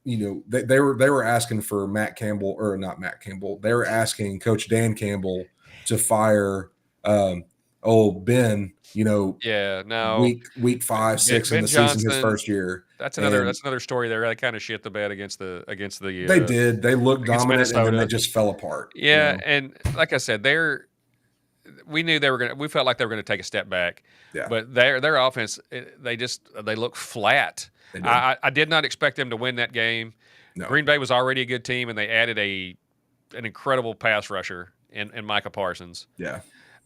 They were asking for Matt Campbell, or not Matt Campbell. They were asking Coach Dan Campbell to fire old Ben. Week 5, 6 in the season, his first year. That's another story there. They kind of shit the bed against the. They did. They looked dominant, Minnesota. And then they just fell apart. Yeah, and like I said, we knew they were going. We felt like they were going to take a step back. Yeah. But their offense, they look flat. I did not expect them to win that game. No. Green Bay was already a good team, and they added an incredible pass rusher in Micah Parsons. Yeah.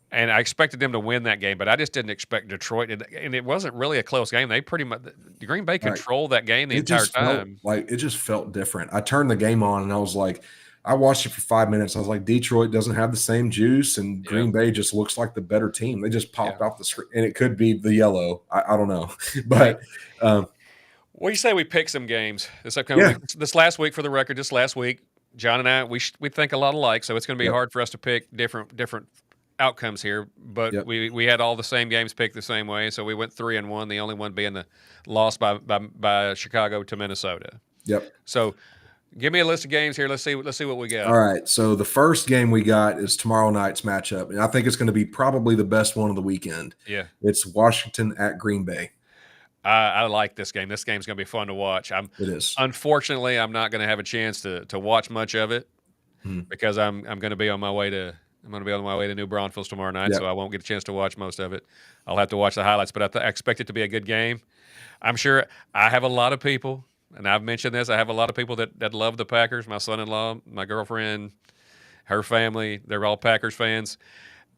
And I expected them to win that game, but I just didn't expect Detroit. And it wasn't really a close game. They pretty much Green Bay controlled that game the entire time. It just felt different. I turned the game on and I was like, I watched it for 5 minutes. I was like, Detroit doesn't have the same juice, and Green Bay just looks like the better team. They just popped off the screen, and it could be the yellow. I don't know, but. What do you say we pick some games this upcoming week? This last week, for the record, John and I, we think a lot alike, so it's going to be hard for us to pick different outcomes here. But we had all the same games picked the same way, so we went 3-1. The only one being the loss by Chicago to Minnesota. Yep. So give me a list of games here. Let's see what we got. All right. So the first game we got is tomorrow night's matchup, and I think it's going to be probably the best one of the weekend. Yeah. It's Washington at Green Bay. I like this game. This game's going to be fun to watch. It is. Unfortunately, I'm not going to have a chance to watch much of it because I'm going to be on my way to New Braunfels tomorrow night, so I won't get a chance to watch most of it. I'll have to watch the highlights, but I expect it to be a good game. I'm sure I have a lot of people, and I've mentioned this. I have a lot of people that love the Packers. My son-in-law, my girlfriend, her family, they're all Packers fans.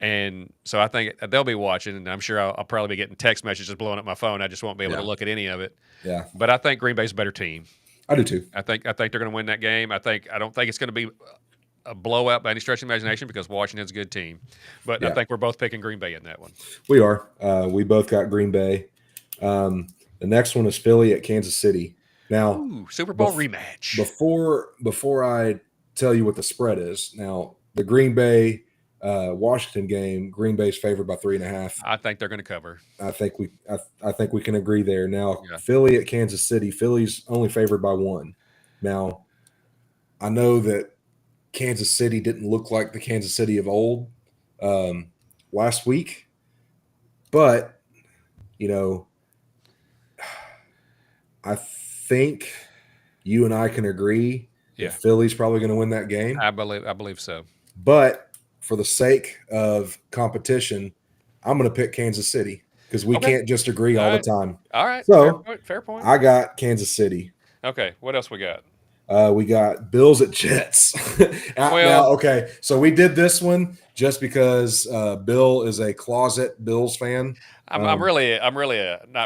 And so I think they'll be watching, and I'm sure I'll probably be getting text messages blowing up my phone. I just won't be able to look at any of it. Yeah. But I think Green Bay's a better team. I do too. I think they're going to win that game. I don't think it's going to be a blowout by any stretch of the imagination because Washington's a good team. But I think we're both picking Green Bay in that one. We are. We both got Green Bay. The next one is Philly at Kansas City. Now, Super Bowl rematch. Before I tell you what the spread is, now the Green Bay Washington game, Green Bay's favored by 3.5. I think they're going to cover. I think we can agree there. Now, Philly at Kansas City, Philly's only favored by 1. Now, I know that Kansas City didn't look like the Kansas City of old last week, but I think you and I can agree Yeah. Philly's probably going to win that game. I believe so. But for the sake of competition, I'm going to pick Kansas City because we can't just agree all the time. All right. So fair point. I got Kansas City. Okay. What else we got? We got Bills at Jets. Now, okay, so we did this one just because Bill is a closet Bills fan. I'm really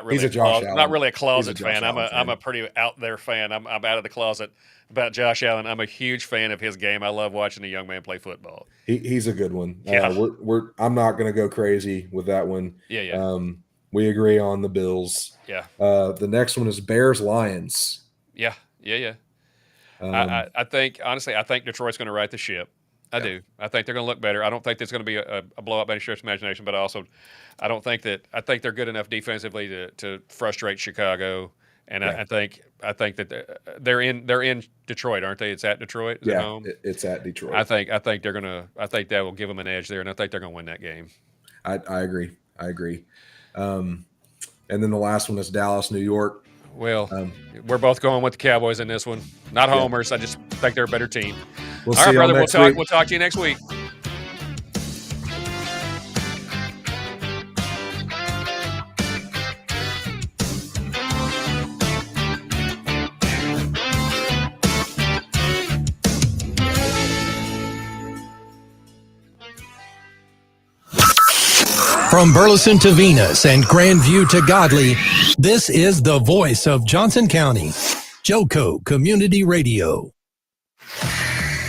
He's a Josh Allen. not really a closet Josh fan. Allen I'm a pretty out there fan. I'm out of the closet about Josh Allen. I'm a huge fan of his game. I love watching a young man play football. He's a good one. Yeah. I'm not going to go crazy with that one. Yeah. We agree on the Bills. Yeah. The next one is Bears Lions. Yeah. I think honestly, I think Detroit's going to right the ship. I do. I think they're going to look better. I don't think there's going to be a blowout by any stretch of imagination, but I don't think that. I think they're good enough defensively to frustrate Chicago, and I think that they're in Detroit, aren't they? It's at Detroit. Is it home? It's at Detroit. I think they're gonna. I think that will give them an edge there, and I think they're going to win that game. I agree. And then the last one is Dallas, New York. Well, we're both going with the Cowboys in this one. Not homers. I just think they're a better team. We'll All see right, brother. week. We'll talk to you next week. From Burleson to Venus and Grandview to Godley, this is the voice of Johnson County, Joco Community Radio.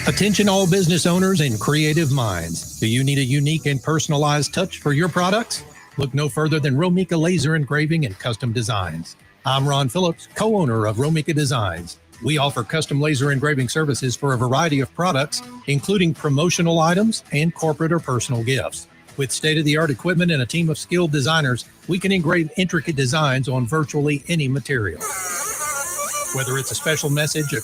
Attention all business owners and creative minds. Do you need a unique and personalized touch for your products? Look no further than Romika Laser Engraving and Custom Designs. I'm Ron Phillips, co-owner of Romika Designs. We offer custom laser engraving services for a variety of products, including promotional items and corporate or personal gifts. With state-of-the-art equipment and a team of skilled designers, we can engrave intricate designs on virtually any material. Whether it's a special message, a